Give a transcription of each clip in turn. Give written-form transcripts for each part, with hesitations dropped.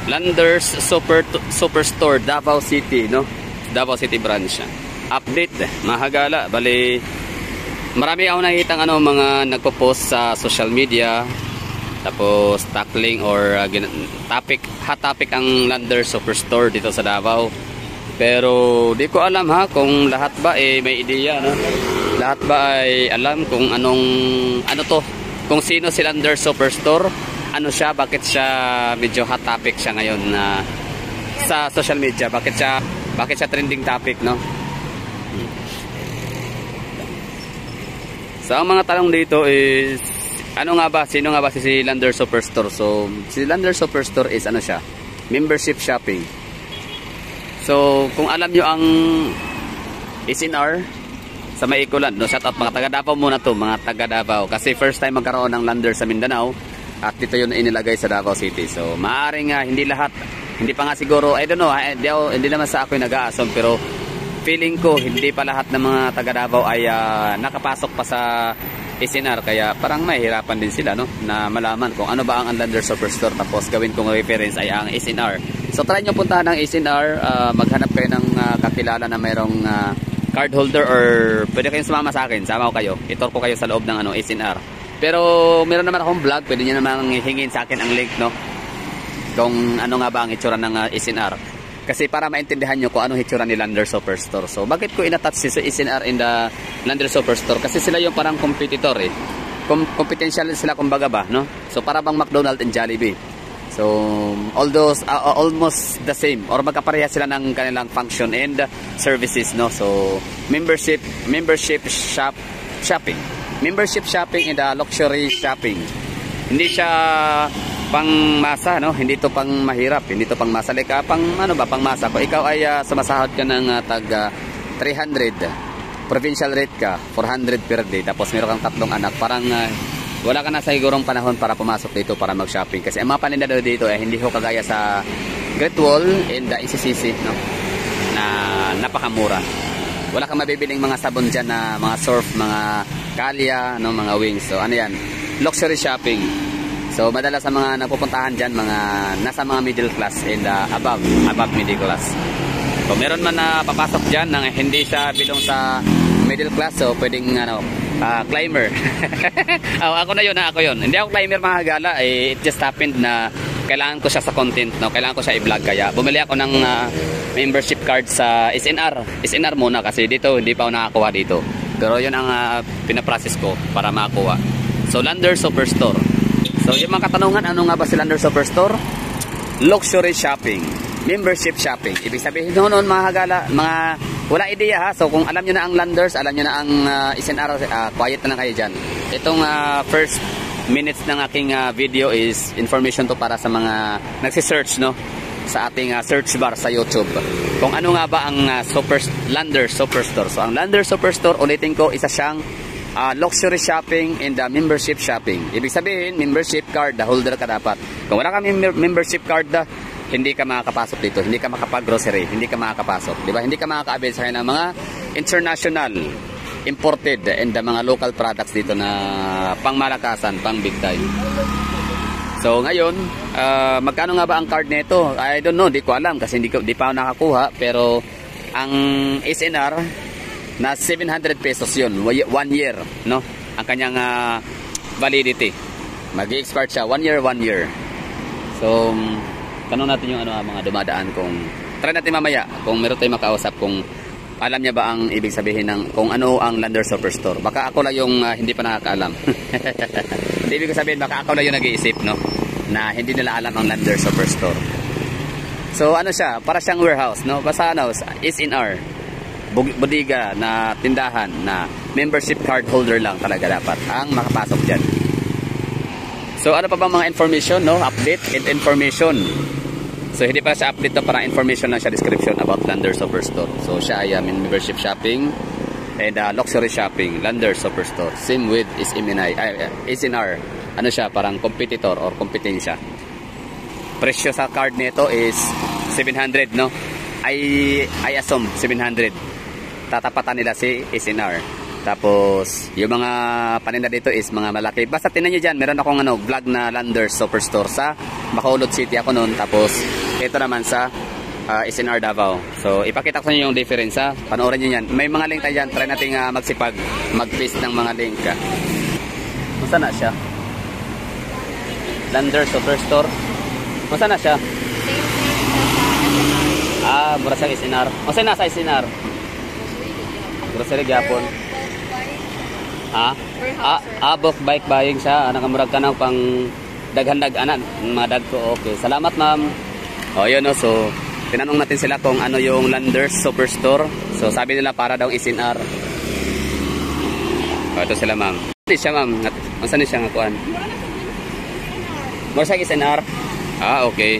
Landers Superstore Davao City, no? Davao City branch. Update, mahagala, bali marami ako nakikitang mga nagpo-post sa social media, tapos tackling or hot topic ang Landers Superstore dito sa Davao. Pero di ko alam kung lahat ba may ideya, no? Lahat ba ay alam kung ano to, kung sino si Landers Superstore, ano siya, bakit siya medyo hot topic siya ngayon sa social media, bakit siya trending topic, no? So ang mga tanong dito is sino nga ba si Landers Superstore? So si Landers Superstore is siya, membership shopping. So kung alam nyo ang SNR sa Maikulan, no, shout out mga taga Davao muna to, mga taga Davao, kasi first time magkaroon ng Landers sa Mindanao at dito yun inilagay sa Davao City. So maaaring hindi lahat, hindi pa nga siguro, I don't know, hindi naman sa ako yung nag-a-assume, pero feeling ko hindi pa lahat ng mga taga Davao ay nakapasok pa sa SNR, kaya parang mahihirapan din sila, no, na malaman kung ano ba ang Landers Superstore, tapos gawin kong reference ay ang SNR. So try nyo puntahan ng SNR, maghanap kayo ng kakilala na mayroong card holder, or pwede kayong sumama sa akin, sama ko kayo, itor ko kayo sa loob ng SNR. Pero meron naman akong vlog, pwede nyo naman hingin sa akin ang link, no, kung ano nga ba ang itsura ng SNR. Kasi para maintindihan nyo kung anong hitsura ni Landers Superstore. So bakit ko inattach si SNR in the Landers Superstore? Kasi sila yung parang competitor competition sila kumbaga ba, no? So para bang McDonald's and Jollibee. So although almost the same or magkapareha sila ng kanilang function and services, no? So membership shopping. Membership shopping in the luxury shopping. Hindi siya pang masa, no? Hindi to pang mahirap, hindi to pang masa, like pang pang masa. Kung ikaw ay sumasahod ka ng tag 300, provincial rate ka 400 per day, tapos meron kang 3 anak, parang wala ka na sa sigurong panahon para pumasok dito para mag-shopping. Kasi ang mga paninda dito hindi ho kagaya sa Great Wall and the ECCC, no, na napakamura. Wala kang mabibiling mga sabon dyan na mga surf, mga kalya, no, mga wings. So ano yan, luxury shopping. So madalas sa mga napupuntahan dyan, mga nasa mga middle class and above middle class. So meron man na papasok dyan na hindi siya bilong sa middle class, so pwedeng climber. Ako na yun, hindi ako climber mga gala, it just happened na kailangan ko siya sa content, no? Kailangan ko siya i-vlog, kaya bumili ako ng membership card sa SNR muna, kasi dito hindi pa ako nakakuha dito, pero yun ang pinaprocess ko para makakuha. So Landers Superstore. So yung mga katanungan, ano nga ba si Landers Superstore? Luxury shopping, membership shopping. Ibig sabihin noon mga hagala, mga wala ideya So kung alam nyo na ang Landers, alam nyo na ang SNR, quiet na lang kayo dyan. Itong first minutes ng aking video is information to para sa mga nagsisearch, no, sa ating search bar sa YouTube. Kung ano nga ba ang Landers Superstore. So ang Landers Superstore, ulitin ko, isa siyang luxury shopping and membership shopping. Ibig sabihin, membership card holder ka dapat. Kung wala kang membership card, hindi ka makakapasok dito, hindi ka makapag-grocery, hindi ka makakapasok, di ba? Hindi ka makaka-avail sa ng mga international, imported, and mga local products dito na pangmalakasan, pang big time. So ngayon, magkano nga ba ang card nito? I don't know, di ko alam kasi di pa ako nakakuha, pero ang SNR na 700 pesos yun, 1 year, no? Ang kanyang validity. Mag-expire siya 1 year. So tanong natin yung mga dumadaan, kung try natin mamaya kung meron tayong makausap kung alam niya ba ang ibig sabihin ng kung ano ang Landers Superstore. Baka ako lang yung hindi pa nakakaalam. Hindi ibig sabihin, baka ako lang yung nag-iisip, no, na hindi nila alam ang Landers Superstore. So ano siya, para siyang warehouse, no? Basta SNR, bodega na tindahan na membership card holder lang talaga dapat ang makapasok dyan. So ano pa bang mga information, no? Update and information. So hindi pa siya update, to, para information lang siya, description about Landers Superstore. So siya ay membership shopping and luxury shopping, Landers Superstore. Same with SNR. Ano siya, parang competitor or kompetensya. Presyo sa card nito is 700, no? I assume 700. Tatapatan nila si SNR. Tapos yung mga paninda dito is mga malaki. Basta tingnan nyo dyan, meron akong vlog na Landers Superstore sa Bacolod City ako noon. Tapos ito naman sa SNR Davao. So ipakita ko sa inyo yung difference ha. Panoorin niyo yan. May mga link tayo dyan. Try natin magsipag, mag-paste ng mga link. Masa na siya? Lander Superstore. Masa na siya? Mura sa SNR. Masa na sa SNR? Grocery gyapon. Bulk bike buying siya. Nakamurag ka na pang daghan-daganan. Mga dag ko. Okay. Salamat ma'am. O yun o. So tinanong natin sila kung ano yung Landers Superstore. So sabi nila para daw SNR. O ito sila ma'am. Hindi siya ma'am. Masa ni siya ngakuan? Mura sa SNR? Okay.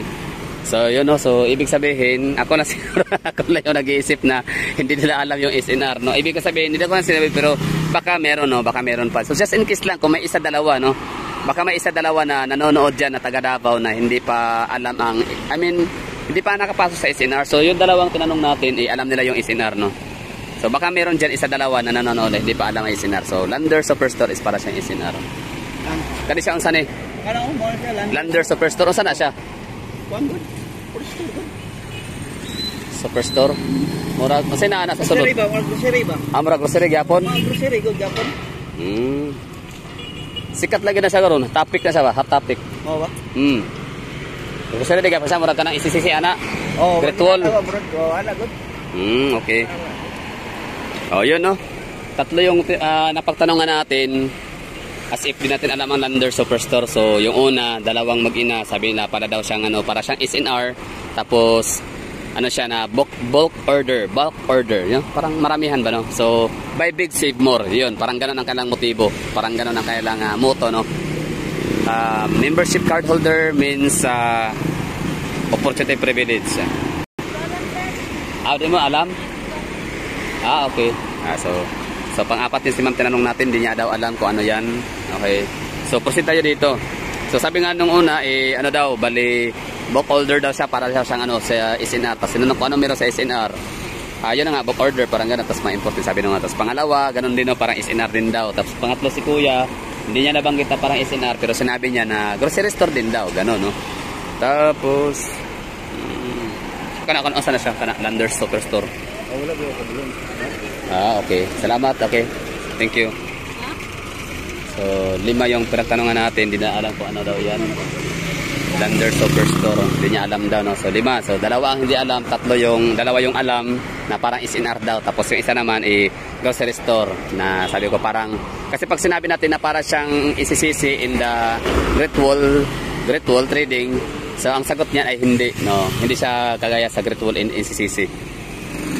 So yun no, so ibig sabihin, ako na siguro, ako lang yung nag-iisip na hindi nila alam yung SNR, no. Ibig sabihin, hindi ko na sinabi, pero baka meron, no, baka meron pa. So just in case lang, kung may isa dalawa, no, baka may isa dalawa na nanonood dyan na taga Davao na hindi pa alam ang, hindi pa nakapasok sa SNR. So yung dalawang tinanong natin, alam nila yung SNR, no. So baka meron dyan isa dalawa na nanonood, hindi pa alam ang SNR. So Lander Superstore is para siyang SNR. Kani siya ang sani? Lander Superstore, o sana siya? Superstore. Mura, kasi na sa sulod. Grocery ba? Mura grocery gyapon. Grocery good gyapon. Sikat lagi na siya karon. Topic na siya ba? Hot topic. Mao ba? Grocery di gyapon sa mura ka nang isisisi ana. Great Wall. Ana good. Okay. Yun no. Tatlo yung napagtanongan natin. As if di natin alam ang Lander Superstore. So yung una, dalawang mag-ina, sabi nila para daw siyang para siyang SNR. Tapos siya na bulk order, yun? Parang maramihan ba no? So buy big save more, yun, parang ganoon ang kailang motibo, parang ganoon ang kailang motto, no? Membership card holder means opportunity privilege. Di mo alam? Okay. So pang-apat din si ma'am tinanong natin, hindi niya daw alam kung ano yan. Okay. So proceed tayo dito. So sabi nga nung una, bali book order daw siya para siyang sa SNR. Tapos sinunod ko ano meron sa SNR. Yun na nga, book order, parang gano'n. Tapos ma-import din sabi nung nga. Tapos pangalawa, gano'n din parang SNR din daw. Tapos pangatlo si kuya, hindi niya nabanggit na parang SNR, pero sinabi niya na grocery store din daw, gano'n, no? Tapos kung saan na siya? Lander Superstore. Wala ba ako doon? Okay. Salamat. Okay. Thank you. So, 5 yung pinagtanungan natin. Hindi na alam kung ano daw yan. Lander Superstore. Hindi niya alam daw, no? So, 5. So, dalawa ang hindi alam. Dalawa yung alam na parang SNR daw. Tapos yung isa naman grocery store na sabi ko parang, kasi pag sinabi natin na para siyang isisisi in the Great Wall Trading, so ang sagot niya ay hindi, no? Hindi siya kagaya sa Great Wall in SCCC.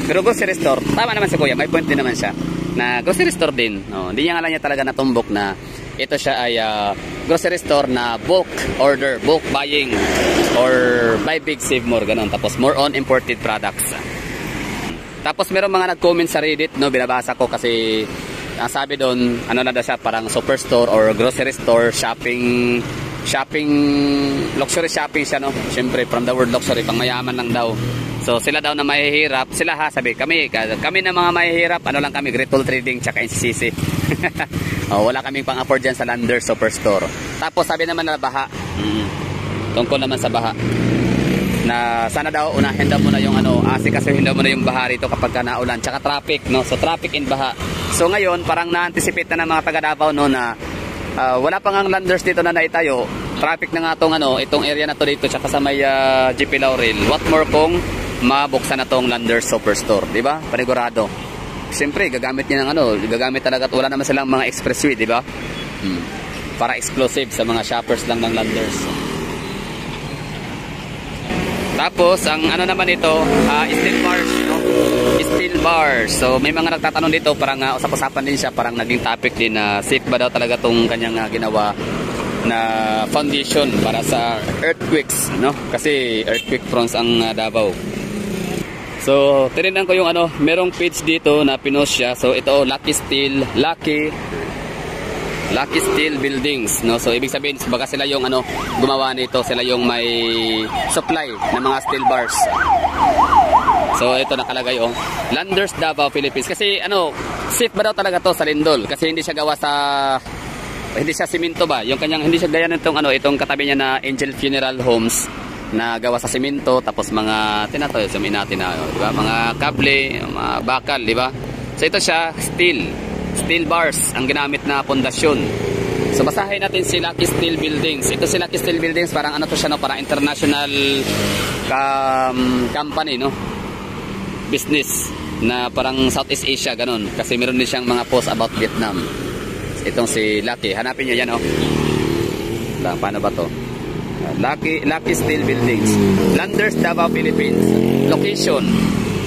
Pero grocery store, tama naman si kuya, may point din naman siya na grocery store din, no? Hindi niya nga lang niya talaga natumbok na ito siya ay grocery store na bulk order, bulk buying or buy big save more, ganun. Tapos more on imported products. Tapos meron mga nag-comment sa Reddit, no, binabasa ko kasi ang sabi doon, na daw siya, parang superstore or grocery store, shopping, luxury shopping siya, no? Siyempre from the word luxury, pang mayaman lang daw. So sila daw na mahihirap, sabi kami na mga mahihirap, lang kami, Great Wall Trading tsaka NCCC. Wala kaming pang-afford dyan sa Lander Superstore. Tapos sabi naman na baha, tungkol naman sa baha, na sana daw unahin daw muna yung asikasuhin daw muna yung baha rito kapag naulan, tsaka traffic, no? So traffic in baha. So ngayon parang na-anticipate na ng mga taga Davao, no, na wala pang ang Landers dito na naitayo, traffic na nga itong area na to dito tsaka sa may GP Laurel. What more kung mabuksan na tong Landers Superstore, di ba? Panigurado. Siyempre gagamit niya gagamit talaga, at wala naman silang mga expressway, di ba? Para exclusive sa mga shoppers lang ng Landers. Tapos ang naman ito, steel bars, no? Steel bars. So may mga nagtatanong dito, parang usap-usapan din siya, parang naging topic din na safe ba daw talaga tong kanyang ginawa na foundation para sa earthquakes, no? Kasi earthquake prone ang Davao. So tinignan ko yung merong page dito na pinost siya. So ito, Lucky Steel Buildings, no? So ibig sabihin baka sila yung gumawa nito, sila yung may supply ng mga steel bars. So ito nakalagay Landers Davao Philippines. Kasi safe ba daw talaga to sa lindol? Kasi hindi siya gawa sa hindi siya simento ba? Yung kanyang, hindi siya gaya nitong ano, itong katabi niya na Angel Funeral Homes na gawa sa simento, tapos mga tinatoy, sabihin natin na, di ba? Mga kable, mga bakal, di ba? So ito siya, steel bars ang ginamit na pundasyon. So basahin natin si Lucky Steel Buildings. Ito si Lucky Steel Buildings, parang ano to siya, no? Parang international company, no? Business na parang Southeast Asia, ganun. Kasi meron din siyang mga post about Vietnam. Itong si Lucky, hanapin nyo yan, oh. Paano ba to? Lucky Steel Buildings, Landers, Davao, Philippines. Location,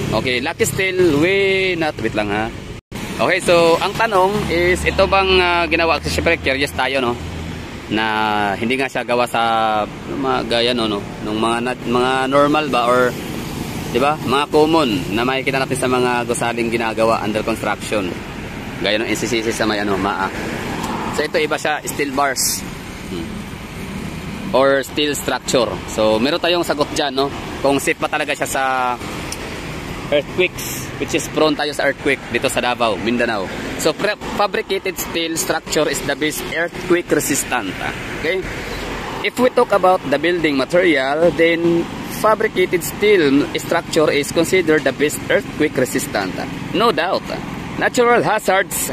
okay, Lucky Steel, wait lang ha. Okay, so ang tanong is, ito bang ginawa, kasi syempre curious tayo, no, na hindi nga siya gawa sa mga gaya, no, nung mga normal ba, or di ba, mga common na makikita natin sa mga gusaling ginagawa under construction, gaya ng NCCC sa may ano, MAA. So ito iba siya, steel bars or steel structure. So meron tayong sagot dyan, no, kung safe pa talaga siya sa earthquakes, which is prone tayo sa earthquake dito sa Davao, Mindanao. So fabricated steel structure is the best earthquake resistant. Okay, if we talk about the building material, then fabricated steel structure is considered the best earthquake resistant. No doubt, natural hazards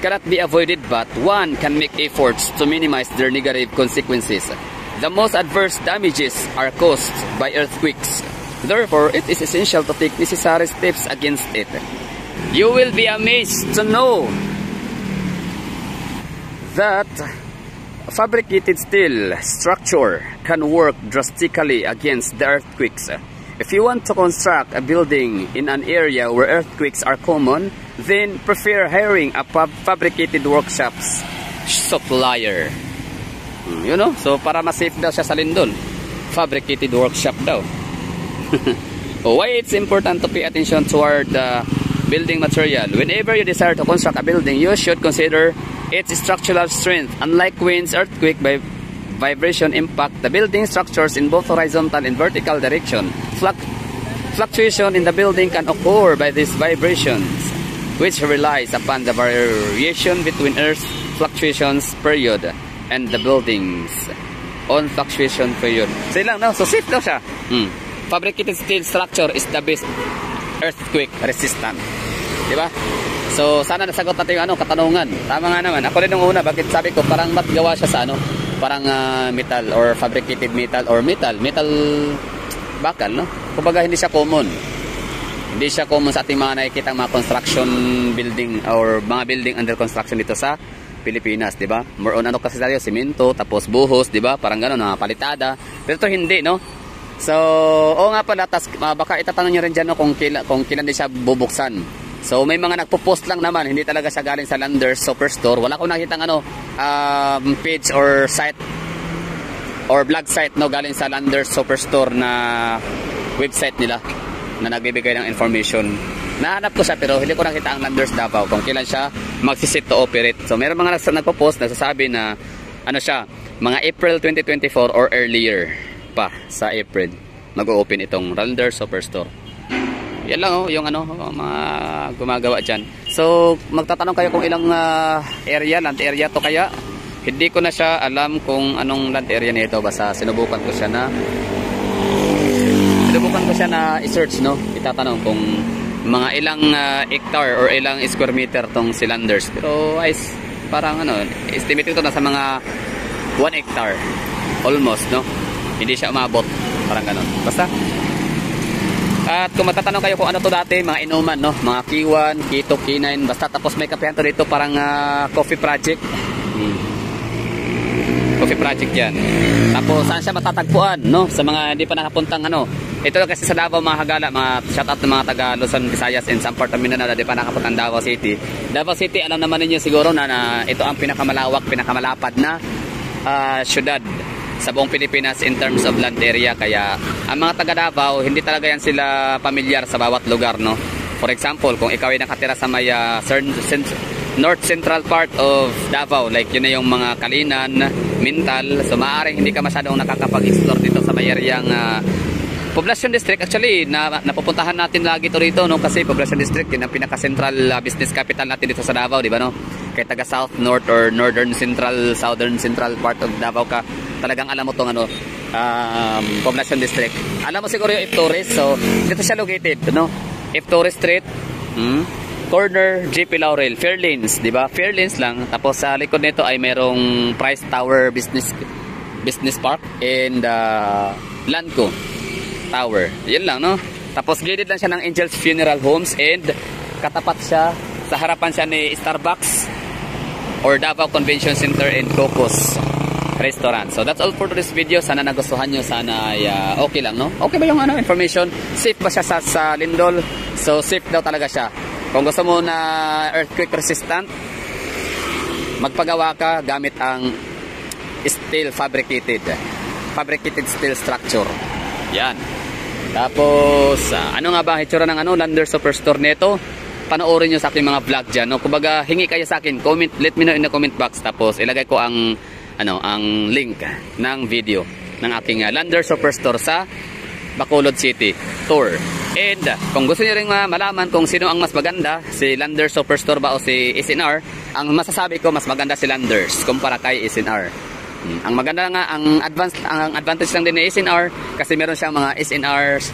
cannot be avoided, but one can make efforts to minimize their negative consequences. The most adverse damages are caused by earthquakes. Therefore, it is essential to take necessary steps against it. You will be amazed to know that fabricated steel structure can work drastically against the earthquakes. If you want to construct a building in an area where earthquakes are common, then prefer hiring a fabricated workshops supplier. You know, so para mas safe daw siya sa lindol, fabricated workshop daw. Why it's important to pay attention toward the building material. Whenever you desire to construct a building, you should consider its structural strength. Unlike winds, earthquake by vibration impact the building structures in both horizontal and vertical direction. Fluctuation in the building can occur by these vibrations, which relies upon the variation between earth's fluctuations period and the building's on fluctuation period. So lang, no? So safe daw siya. Fabricated steel structure is the best earthquake resistant. Diba? So sana nasagot natin yung ano, katanungan. Tama nga naman. Ako rin nung una, bakit sabi ko parang matgawa siya sa ano, parang metal or fabricated metal or metal bakal, no? Kumbaga hindi siya common. Hindi siya common sa ating mga nakikitang mga construction building or mga building under construction dito sa Pilipinas, di ba? More on ano kasi tayo, simento, tapos buhos, di ba? Parang gano'n, mga palitada. Pero ito hindi, no? So, oo nga pala, baka itatanong nyo rin dyan, no, kung kailan din siya bubuksan. So, may mga nagpo-post lang naman, hindi talaga siya galing sa Landers Superstore. Wala akong nakitang ano, page or site or blog site, no, galing sa Landers Superstore na website nila na nagbibigay ng information. Nahanap ko siya pero hindi ko nakita ang Landers Davao kung kailan siya magsisit to operate. So meron mga nagpo-post nagsasabi na ano siya, mga April 2024 or earlier pa sa April mag-o-open itong Landers Superstore. Yan lang, oh, yung ano, mga gumagawa dyan. So magtatanong kayo kung ilang area, land area to kaya. Hindi ko na siya alam kung anong land area nito, basta sinubukan ko siya na i-search, no. Itatanong kung mga ilang hectare or ilang square meter tong si Landers. Pero parang ano, estimate ito na sa mga 1 hectare almost, no. Hindi siya umabot, parang ganun. Basta at kung matatanong kayo kung ano to dati, mga inuman, no, mga K1, K2, K9, basta tapos may kapehan to dito, parang coffee project. Coffee project yan. Tapos saan siya matatagpuan, no, sa mga hindi pa nakapuntang ano. Ito kasi sa Davao, mga hagala, mga shoutout ng mga taga Luzon, Visayas and some part of Mindanao na di pa nakapunta ng Davao City. Davao City, alam naman ninyo siguro na ito ang pinakamalawak, pinakamalapad na syudad sa buong Pilipinas in terms of land area. Kaya ang mga taga Davao, hindi talaga yan sila pamilyar sa bawat lugar, no. For example, kung ikaw ay nakatira sa may north central part of Davao, like yun na yung mga Kalinan, Mintal, so maaaring hindi ka masyadong nakakapag-explore dito sa may areang Poblacion District, actually, napupuntahan natin lagi ito rito, no? Kasi Poblacion District, yun ang pinaka-central business capital natin dito sa Davao, di ba, no? Kaya taga South, North, or Northern Central, Southern Central part of Davao ka, talagang alam mo itong, Poblacion District. Alam mo siguro yung F. Torres, so, dito siya located, no? F. Torres Street, corner JP Laurel, Fairlanes, di ba? Fairlanes lang. Tapos sa likod nito ay merong Price Tower Business Park and Landco Tower. Yan lang, no? Tapos gilid lang siya ng Angels Funeral Homes and katapat siya, sa harapan siya ni Starbucks or Davao Convention Center and Crocus Restaurant. So that's all for this video. Sana nagustuhan nyo. Sana ay okay lang, no? Okay ba yung information? Safe ba siya sa lindol? So safe daw talaga siya. Kung gusto mo na earthquake resistant, magpagawa ka gamit ang steel fabricated steel structure. Yan. Tapos ano nga ba hitsura ng Lander Superstore nito? Panoorin nyo sa aking mga vlog dyan, no? Kumbaga hingi kayo sa akin, comment, let me know in the comment box. Tapos ilagay ko ang link ng video ng aking Lander Superstore sa Bacolod City tour. And kung gusto niyo ring malaman kung sino ang mas maganda, si Lander Superstore ba o si SNR, ang masasabi ko mas maganda si Landers kumpara kay SNR. Ang maganda nga, ang advantage lang din ni SNR kasi meron siyang mga SNRs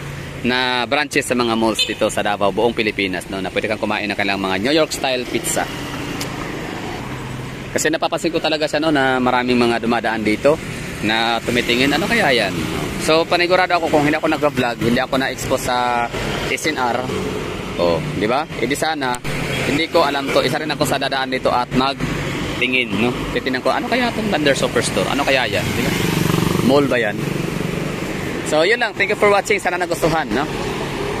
na branches sa mga malls dito sa Davao, buong Pilipinas, no, na pwede kang kumain ng kanilang mga New York style pizza. Kasi napapansin ko talaga siya, no, na maraming mga dumadaan dito na tumitingin, ano kaya yan? So panigurado ako kung hindi ako nag-vlog, hindi ako na-expose sa SNR, di ba? E di sana, hindi ko alam to, isa rin ako sa dadaan dito at magtingin, no? Titingnan ko, ano kaya itong Lander Superstore? Ano kaya yan? Di ba? Mall ba yan? So yun lang, thank you for watching, sana nagustuhan, no?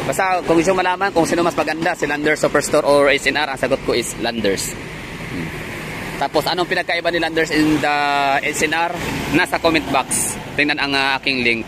Basta kung gusto malaman kung sino mas maganda, si Lander Superstore or SNR, ang sagot ko is Landers. Tapos anong pinagkaiba ni Landers in the SNR? Nasa comment box. Tingnan ang aking link.